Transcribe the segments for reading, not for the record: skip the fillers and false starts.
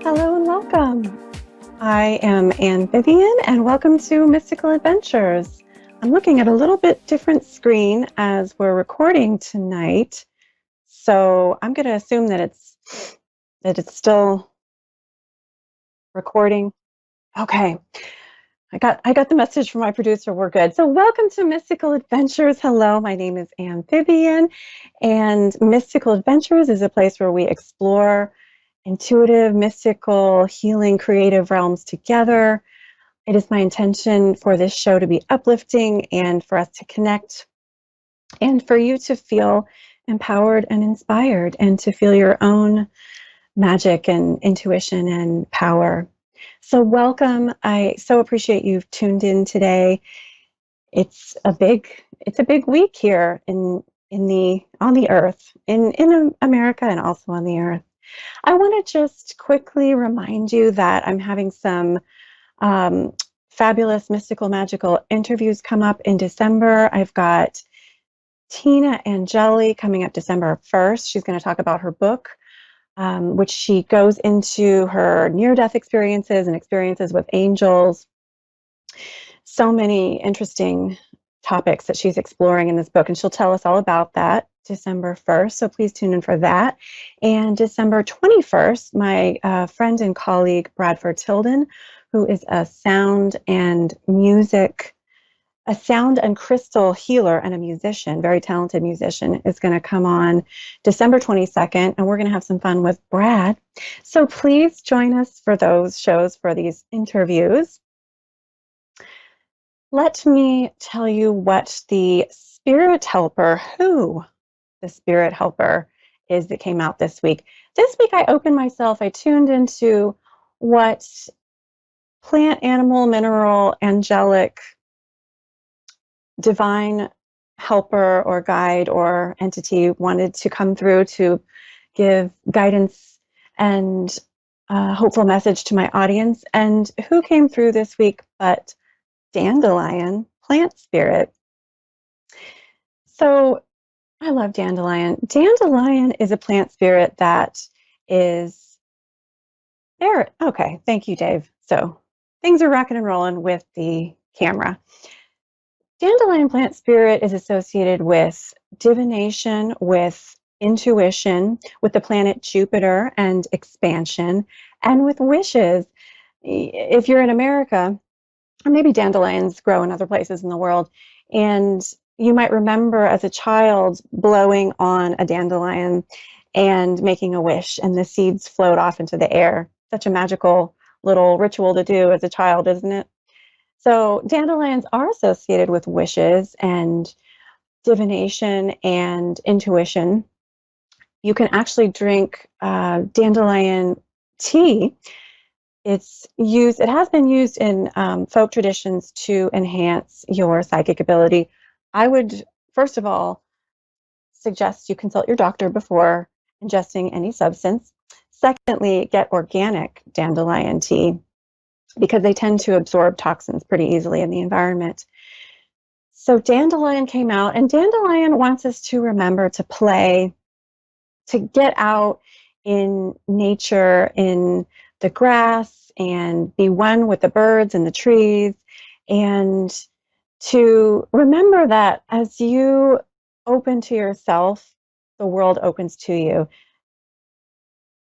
Hello and welcome. I am Vivian and welcome to Mystical Adventures. I'm looking at a little bit different screen as we're recording tonight. So I'm going to assume that it's still recording. Okay. I got the message from my producer. We're good. So welcome to Mystical Adventures. Hello, my name is Vivian, and Mystical Adventures is a place where we explore intuitive, mystical, healing, creative realms together. It is my intention for this show to be uplifting and for us to connect and for you to feel empowered and inspired and to feel your own magic and intuition and power. So welcome. I so appreciate you've tuned in today. It's a big week here on the earth, in America and also on the earth. I want to just quickly remind you that I'm having some fabulous mystical magical interviews come up in December. I've got Tina Angeli coming up December 1st. She's going to talk about her book, which she goes into her near-death experiences and experiences with angels. So many interesting topics that she's exploring in this book, and she'll tell us all about that December 1st. So please tune in for that. And December 21st, my friend and colleague, Bradford Tilden, who is a sound and crystal healer and a musician, very talented musician, is going to come on December 22nd, and we're going to have some fun with Brad. So please join us for those shows, for these interviews. Let me tell you what the spirit helper is that came out this week. This week I tuned into what plant, animal, mineral, angelic, divine helper or guide or entity wanted to come through to give guidance and hopeful message to my audience. And who came through this week but Dandelion plant spirit. So I love dandelion. Dandelion is a plant spirit that is there. Okay, thank you, Dave. So things are rocking and rolling with the camera. Dandelion plant spirit is associated with divination, with intuition, with the planet Jupiter and expansion, and with wishes. If you're in America, or maybe dandelions grow in other places in the world, and you might remember as a child blowing on a dandelion and making a wish, and the seeds float off into the air. Such a magical little ritual to do as a child, isn't it? So dandelions are associated with wishes and divination and intuition. You can actually drink dandelion tea. It has been used in folk traditions to enhance your psychic ability. I would, first of all, suggest you consult your doctor before ingesting any substance. Secondly, get organic dandelion tea because they tend to absorb toxins pretty easily in the environment. So dandelion came out, and dandelion wants us to remember to play, to get out in nature, in the grass, and be one with the birds and the trees, and to remember that as you open to yourself, the world opens to you.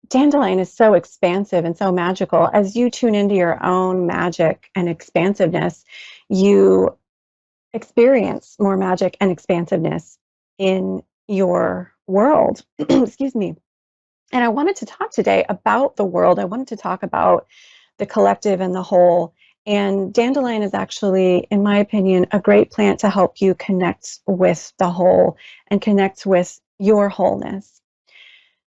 Dandelion is so expansive and so magical. As you tune into your own magic and expansiveness, you experience more magic and expansiveness in your world. Excuse me. And I wanted to talk today about the world. I wanted to talk about the collective and the whole. And dandelion is actually, in my opinion, a great plant to help you connect with the whole and connect with your wholeness.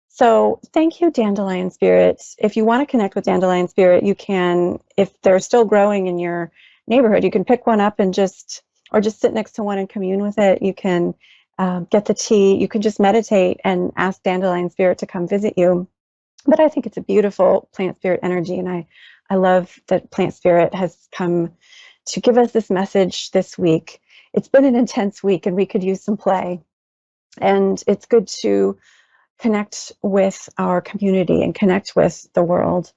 So thank you, dandelion spirits. If you want to connect with dandelion spirit, you can, if they're still growing in your neighborhood, you can pick one up and just sit next to one and commune with it. You can get the tea. You can just meditate and ask dandelion spirit to come visit you. But I think it's a beautiful plant spirit energy, and I love that plant spirit has come to give us this message this week. It's been an intense week, and we could use some play. And it's good to connect with our community and connect with the world.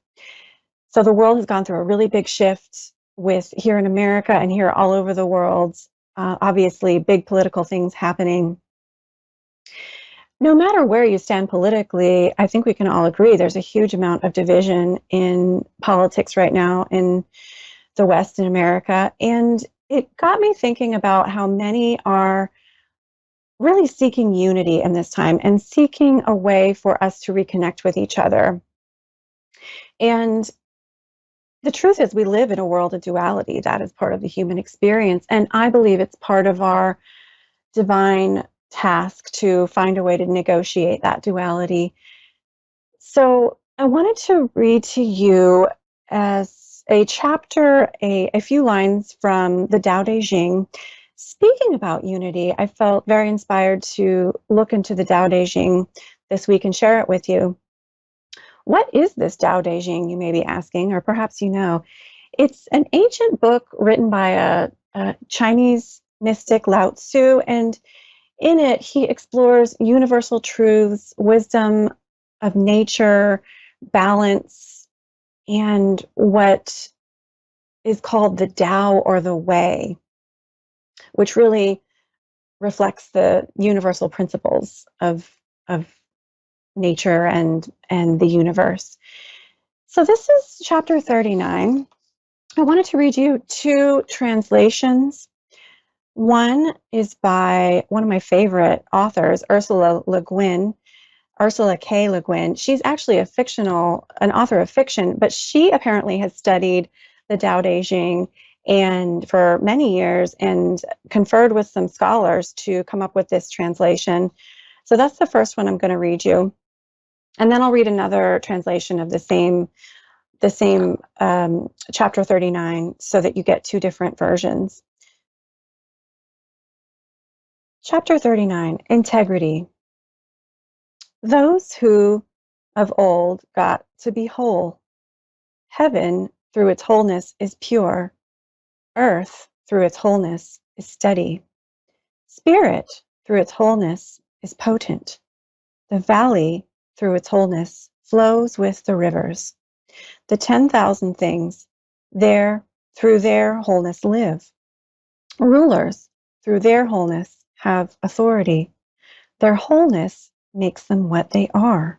So the world has gone through a really big shift with here in America and here all over the world. Obviously, big political things happening. No matter where you stand politically, I think we can all agree there's a huge amount of division in politics right now in the West in America. And it got me thinking about how many are really seeking unity in this time and seeking a way for us to reconnect with each other. And the truth is, we live in a world of duality. That is part of the human experience. And I believe it's part of our divine task to find a way to negotiate that duality. So I wanted to read to you as a chapter, a few lines from the Tao Te Ching. Speaking about unity, I felt very inspired to look into the Tao Te Ching this week and share it with you. What is this Tao Te Ching, you may be asking, or perhaps you know. It's an ancient book written by a Chinese mystic, Lao Tzu, and in it, he explores universal truths, wisdom of nature, balance, and what is called the Tao or the Way, which really reflects the universal principles of nature and the universe. So this is chapter 39. I wanted to read you two translations. One is by one of my favorite authors, Ursula K. Le Guin. She's actually an author of fiction, but she apparently has studied the Tao Te Ching and for many years and conferred with some scholars to come up with this translation. So that's the first one I'm going to read you. And then I'll read another translation of the same chapter 39 so that you get two different versions. Chapter 39, Integrity. Those who of old got to be whole. Heaven, through its wholeness, is pure. Earth, through its wholeness, is steady. Spirit, through its wholeness, is potent. The valley, through its wholeness, flows with the rivers. The 10,000 things there, through their wholeness, live. Rulers, through their wholeness, have authority. Their wholeness makes them what they are.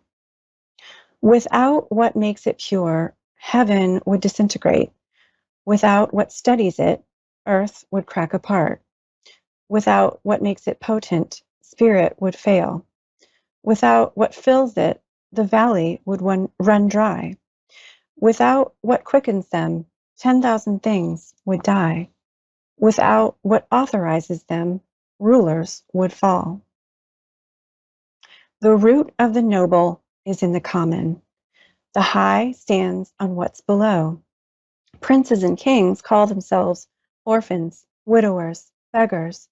Without what makes it pure, heaven would disintegrate. Without what steadies it, earth would crack apart. Without what makes it potent, spirit would fail. Without what fills it, the valley would run dry. Without what quickens them, 10,000 things would die. Without what authorizes them, rulers would fall. The root of the noble is in the common. The high stands on what's below. Princes and kings call themselves orphans, widowers, beggars,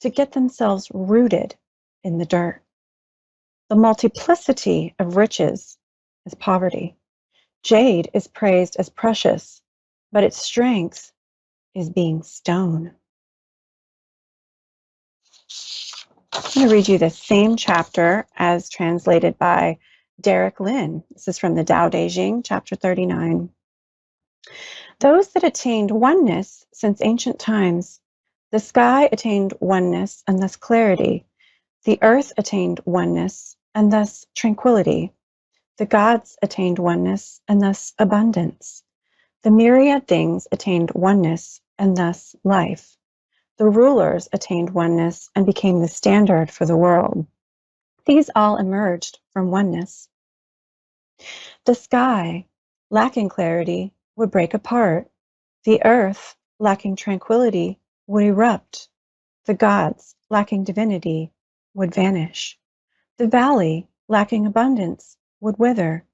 to get themselves rooted in the dirt. The multiplicity of riches is poverty. Jade is praised as precious, but its strength is being stone. I'm going to read you the same chapter as translated by Derek Lin. This is from the Tao Te Ching, chapter 39. Those that attained oneness since ancient times, the sky attained oneness and thus clarity. The earth attained oneness and thus tranquility. The gods attained oneness and thus abundance. The myriad things attained oneness and thus life. The rulers attained oneness and became the standard for the world. These all emerged from oneness. The sky, lacking clarity, would break apart. The earth, lacking tranquility, would erupt. The gods, lacking divinity, would vanish. The valley, lacking abundance, would wither.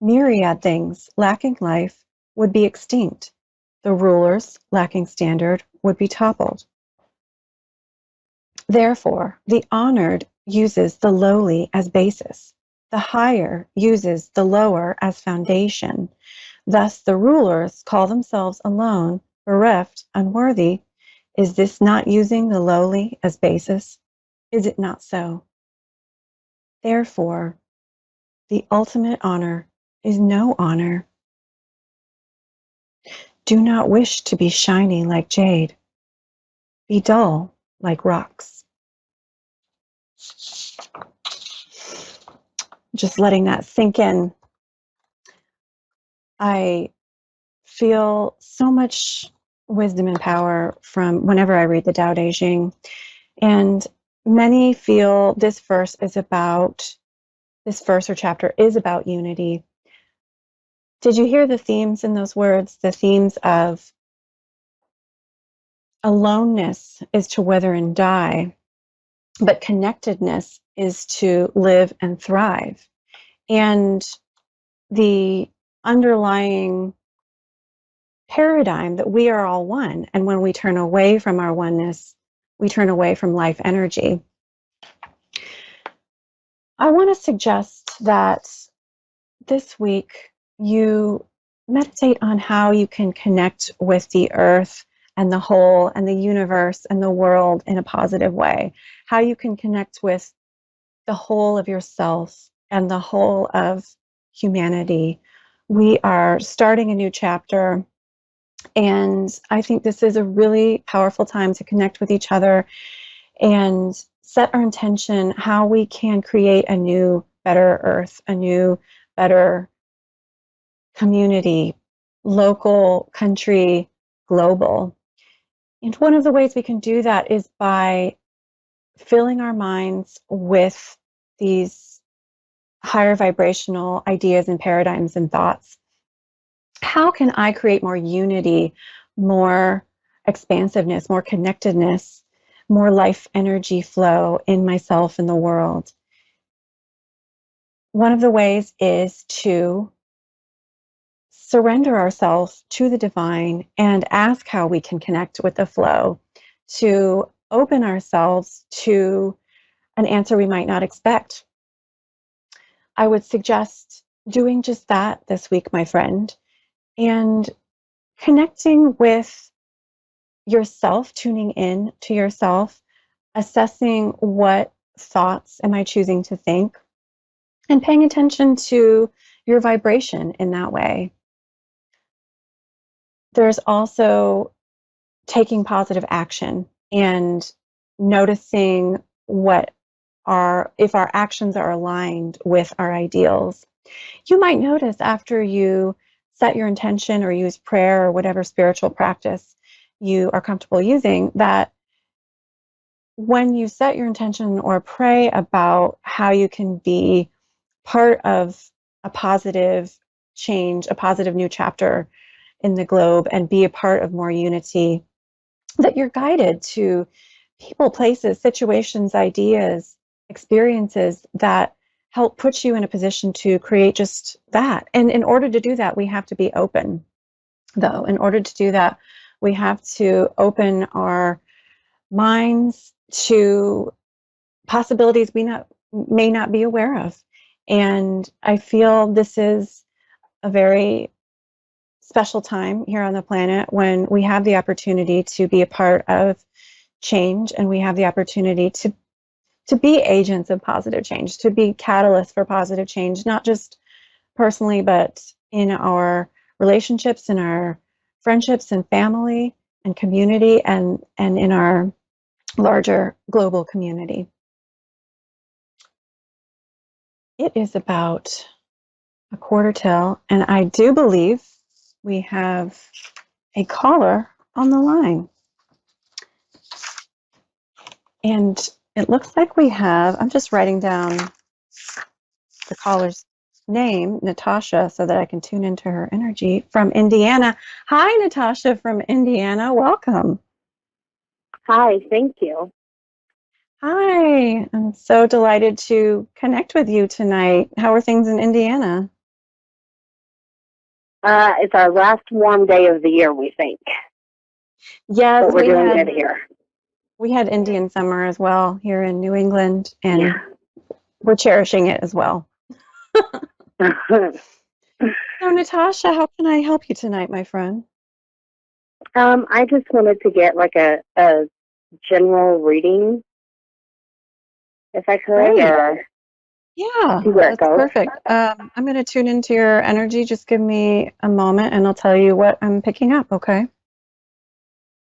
Myriad things, lacking life, would be extinct. The rulers, lacking standard, would be toppled. Therefore, the honored uses the lowly as basis. The higher uses the lower as foundation. Thus, the rulers call themselves alone, bereft, unworthy. Is this not using the lowly as basis? Is it not so? Therefore, the ultimate honor is no honor. Do not wish to be shiny like jade. Be dull like rocks. Just letting that sink in. I feel so much wisdom and power from whenever I read the Tao Te Ching. And many feel this verse or chapter is about unity. Did you hear the themes in those words? The themes of aloneness is to wither and die, but connectedness is to live and thrive. And the underlying paradigm that we are all one. And when we turn away from our oneness, we turn away from life energy. I want to suggest that this week you meditate on how you can connect with the earth and the whole and the universe and the world in a positive way. How you can connect with the whole of yourself and the whole of humanity. We are starting a new chapter, and I think this is a really powerful time to connect with each other and set our intention how we can create a new, better earth, a new, better community, local, country, global. And one of the ways we can do that is by filling our minds with these higher vibrational ideas and paradigms and thoughts. How can I create more unity, more expansiveness, more connectedness, more life energy flow in myself and the world? One of the ways is to surrender ourselves to the divine and ask how we can connect with the flow, to open ourselves to an answer we might not expect. I would suggest doing just that this week, my friend, and connecting with yourself, tuning in to yourself, assessing what thoughts am I choosing to think, and paying attention to your vibration in that way. There's also taking positive action and noticing if our actions are aligned with our ideals. You might notice after you set your intention or use prayer or whatever spiritual practice you are comfortable using, that when you set your intention or pray about how you can be part of a positive change, a positive new chapter in the globe, and be a part of more unity, that you're guided to people, places, situations, ideas, experiences that help put you in a position to create just that. And in order to do that, we have to be open, though. In order to do that, we have to open our minds to possibilities we may not be aware of. And I feel this is a very special time here on the planet when we have the opportunity to be a part of change, and we have the opportunity to be agents of positive change, to be catalysts for positive change, not just personally, but in our relationships, in our friendships and family and community, and in our larger global community. It is about a quarter till, and I do believe we have a caller on the line. And it looks like we have, I'm just writing down the caller's name, Natasha, so that I can tune into her energy, from Indiana. Hi, Natasha from Indiana. Welcome. Hi, thank you. Hi, I'm so delighted to connect with you tonight. How are things in Indiana? It's our last warm day of the year, we think. Yes, but we're doing good here. We had Indian summer as well here in New England, and Yeah. we're cherishing it as well. So, Natasha, how can I help you tonight, my friend? I just wanted to get like a general reading, if I could. Great. Or Yeah, see where it that's goes. perfect. I'm going to tune into your energy. Just give me a moment and I'll tell you what I'm picking up, okay?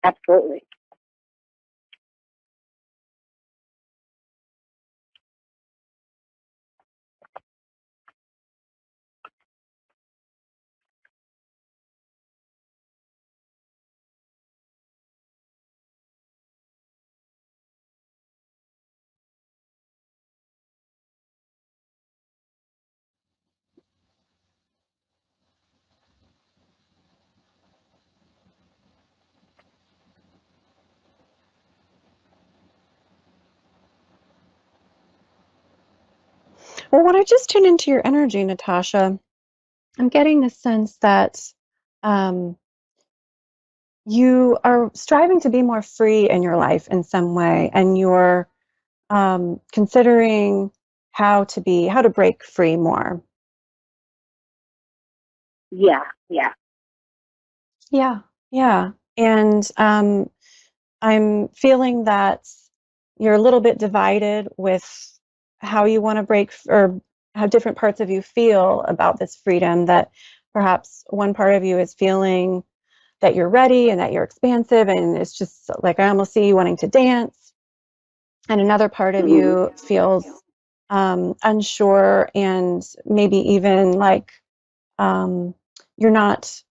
Absolutely. Well, when I just tune into your energy, Natasha, I'm getting the sense that um, you are striving to be more free in your life in some way, and you're considering how to break free more. Yeah, yeah, Yeah, yeah. And I'm feeling that you're a little bit divided with how you want to or how different parts of you feel about this freedom. That perhaps one part of you is feeling that you're ready and that you're expansive, and it's just like I almost see you wanting to dance. And another part of hmm you feels unsure and maybe even like um, you're not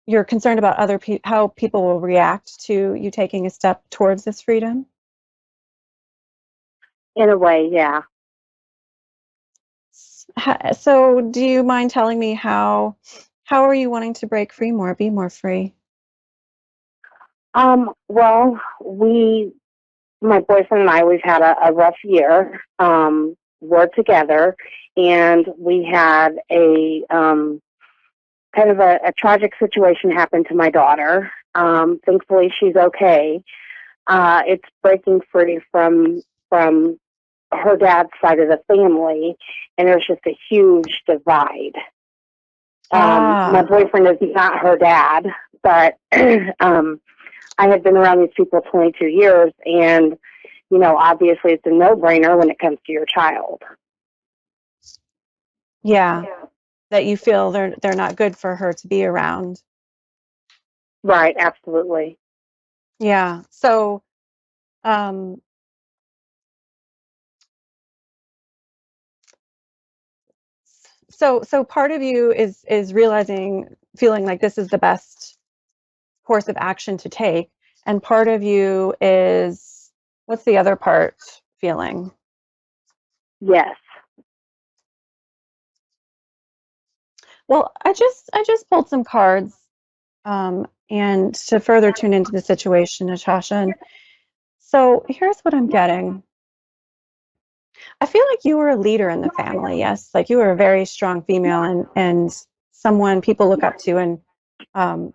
you're concerned about how people will react to you taking a step towards this freedom. in a way, yeah. So do you mind telling me how are you wanting to break free more, be more free? Well, my boyfriend and I, we've had a rough year. We're together, and we had a kind of a tragic situation happen to my daughter. Thankfully, she's okay. It's breaking free from her dad's side of the family, and there's just a huge divide. My Ah, boyfriend is not her dad, but I have been around these people 22 years, and obviously it's a no-brainer when it comes to your child. yeah, that you feel they're not good for her to be around. Right, absolutely. Yeah. Um, so part of you is realizing, feeling like this is the best course of action to take, and part of you is, what's the other part feeling? Yes, Well, I just pulled some cards, and to further tune into the situation, Natasha. And so here's what I'm getting. I feel like you were a leader in the family, yes, like you were a very strong female, and someone people look up to and um,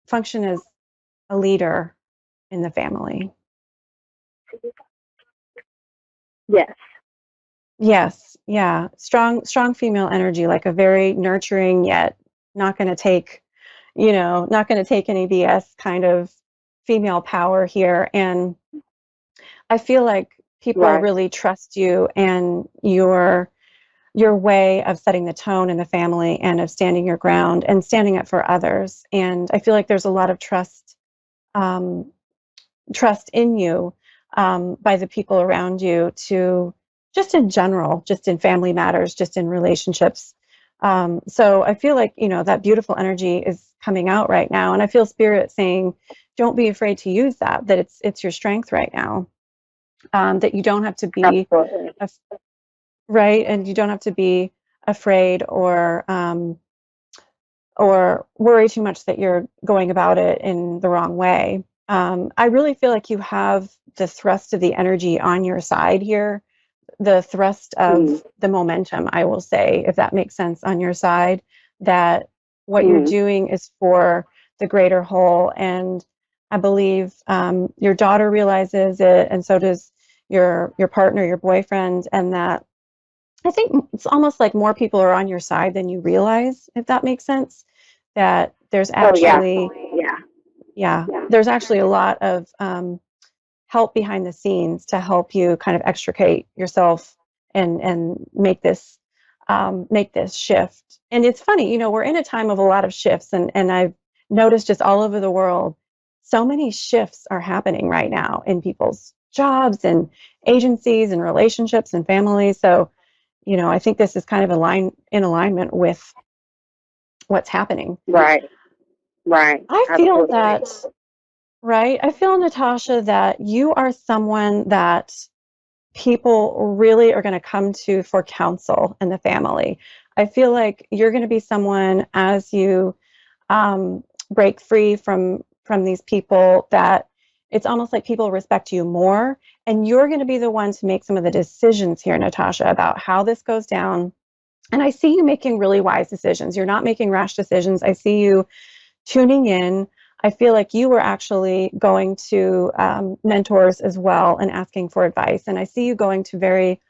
function as a leader in the family. yes. Yes, yeah. Strong female energy, like a very nurturing yet not going to take, not going to take any BS kind of female power here. And I feel like people Right. really trust you and your way of setting the tone in the family and of standing your ground and standing up for others. And I feel like there's a lot of um, trust in you by the people around you to just in general, just in family matters, just in relationships. So I feel like, that beautiful energy is coming out right now. And I feel spirit saying, don't be afraid to use that it's your strength right now. That you don't have to be Absolutely. af- right. And you don't have to be afraid or worry too much that you're going about it in the wrong way. I really feel like you have the thrust of the energy on your side here, the thrust of Mm-hmm. the momentum, I will say, if that makes sense, on your side, that what you're Mm-hmm. doing is for the greater whole. And I believe your daughter realizes it, and so does your partner, your boyfriend, and that I think it's almost like more people are on your side than you realize, if that makes sense. That there's Oh yeah, actually, yeah. yeah, there's actually a lot of help behind the scenes to help you kind of extricate yourself and make this shift. And it's funny, we're in a time of a lot of shifts, and I've noticed just all over the world, so many shifts are happening right now in people's jobs and agencies and relationships and families. So, I think this is kind of in alignment with what's happening. Right. I feel Absolutely. that, right? I feel, Natasha, that you are someone that people really are going to come to for counsel in the family. I feel like you're going to be someone, as you break free from these people, that it's almost like people respect you more, and you're going to be the one to make some of the decisions here, Natasha, about how this goes down. And I see you making really wise decisions. You're not making rash decisions. I see you tuning in. I feel like you were actually going to mentors as well and asking for advice. And I see you going to very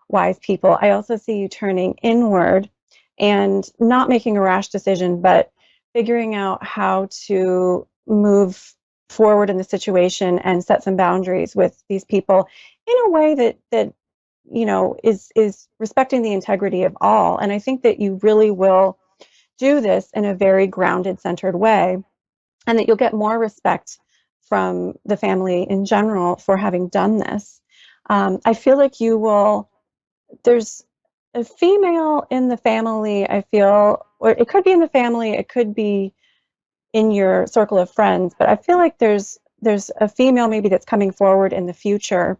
wise people. I also see you turning inward and not making a rash decision, but figuring out how to move forward in the situation and set some boundaries with these people in a way that is respecting the integrity of all. And I think that you really will do this in a very grounded, centered way, and that you'll get more respect from the family in general for having done this. I feel like you will, there's a female in the family, I feel, or it could be in the family, it could be in your circle of friends, but I feel like there's a female maybe that's coming forward in the future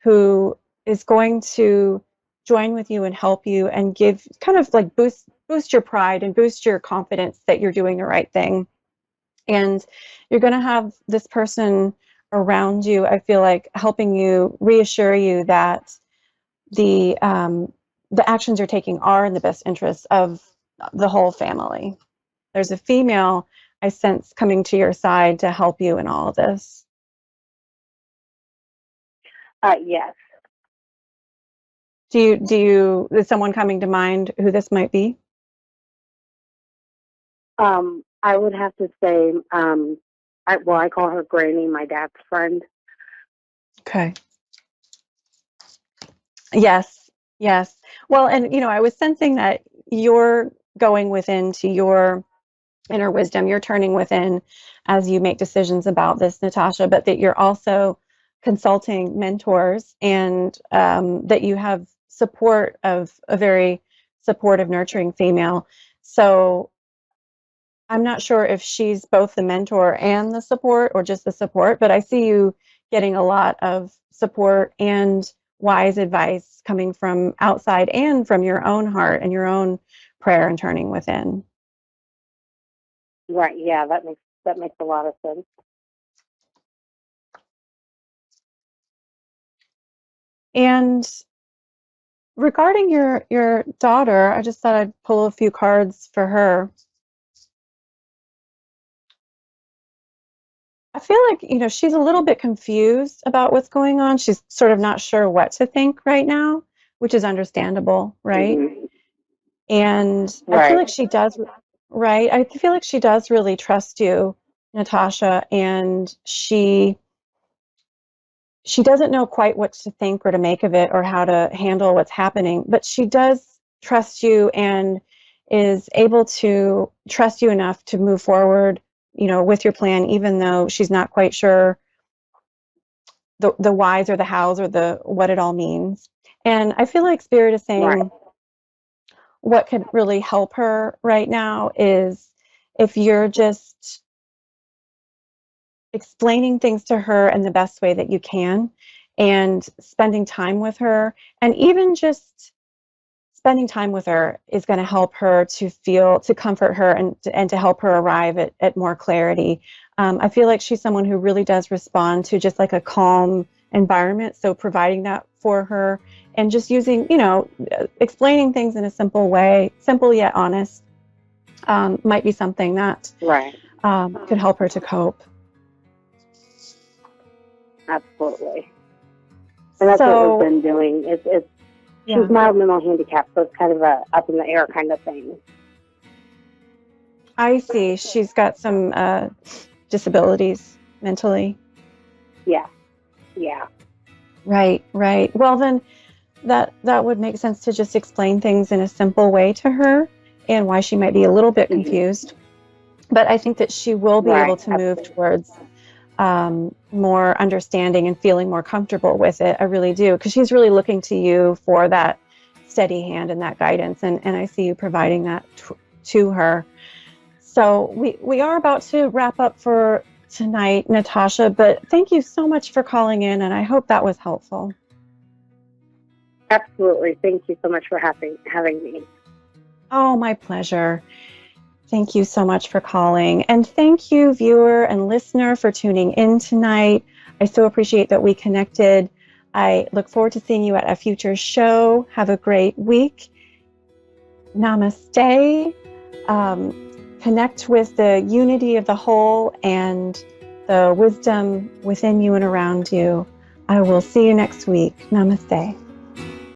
who is going to join with you and help you and give kind of like boost your pride and boost your confidence that you're doing the right thing. And you're going to have this person around you, I feel like, helping you, reassure you that the actions you're taking are in the best interest of the whole family. There's a female I sense coming to your side to help you in all of this. Yes. Is someone coming to mind who this might be? I would have to say, I call her Granny, my dad's friend. Okay. Yes. Yes. Well, and I was sensing that you're going within to your inner wisdom. You're turning within as you make decisions about this, Natasha, but that you're also consulting mentors, and that you have support of a very supportive, nurturing female. So I'm not sure if she's both the mentor and the support, or just the support, but I see you getting a lot of support and wise advice coming from outside and from your own heart and your own prayer and turning within. Right. Yeah, that makes a lot of sense. And regarding your daughter, I just thought I'd pull a few cards for her. I feel like, she's a little bit confused about what's going on. She's sort of not sure what to think right now, which is understandable, right? Mm-hmm. And I feel Right. like she does, right? I feel like she does really trust you, Natasha, and she doesn't know quite what to think or to make of it or how to handle what's happening, but she does trust you and is able to trust you enough to move forward, with your plan, even though she's not quite sure the whys or the hows or the what it all means. And I feel like Spirit is Right. saying what could really help her right now is if you're just explaining things to her in the best way that you can, and spending time with her, and even just spending time with her is going to help her to comfort her, and to help her arrive at more clarity. I feel like she's someone who really does respond to just like a calm environment. So providing that for her and just using, explaining things in a simple way, simple yet honest, might be something that Right. could help her to cope. Absolutely. And that's what we've been doing. Yeah. She's mild mental handicap, so it's kind of a up in the air kind of thing. I see. She's got some disabilities mentally. Yeah. Yeah. Right. Well, then that would make sense to just explain things in a simple way to her and why she might be a little bit confused. But I think that she will be able to move towards more understanding and feeling more comfortable with it. I really do, because she's really looking to you for that steady hand and that guidance, and I see you providing that to her. So we are about to wrap up for tonight, Natasha, but thank you so much for calling in, and I hope that was helpful. Absolutely. Thank you so much for having me. Oh, my pleasure. Thank you so much for calling. And thank you, viewer and listener, for tuning in tonight. I so appreciate that we connected. I look forward to seeing you at a future show. Have a great week. Namaste. Connect with the unity of the whole and the wisdom within you and around you. I will see you next week. Namaste.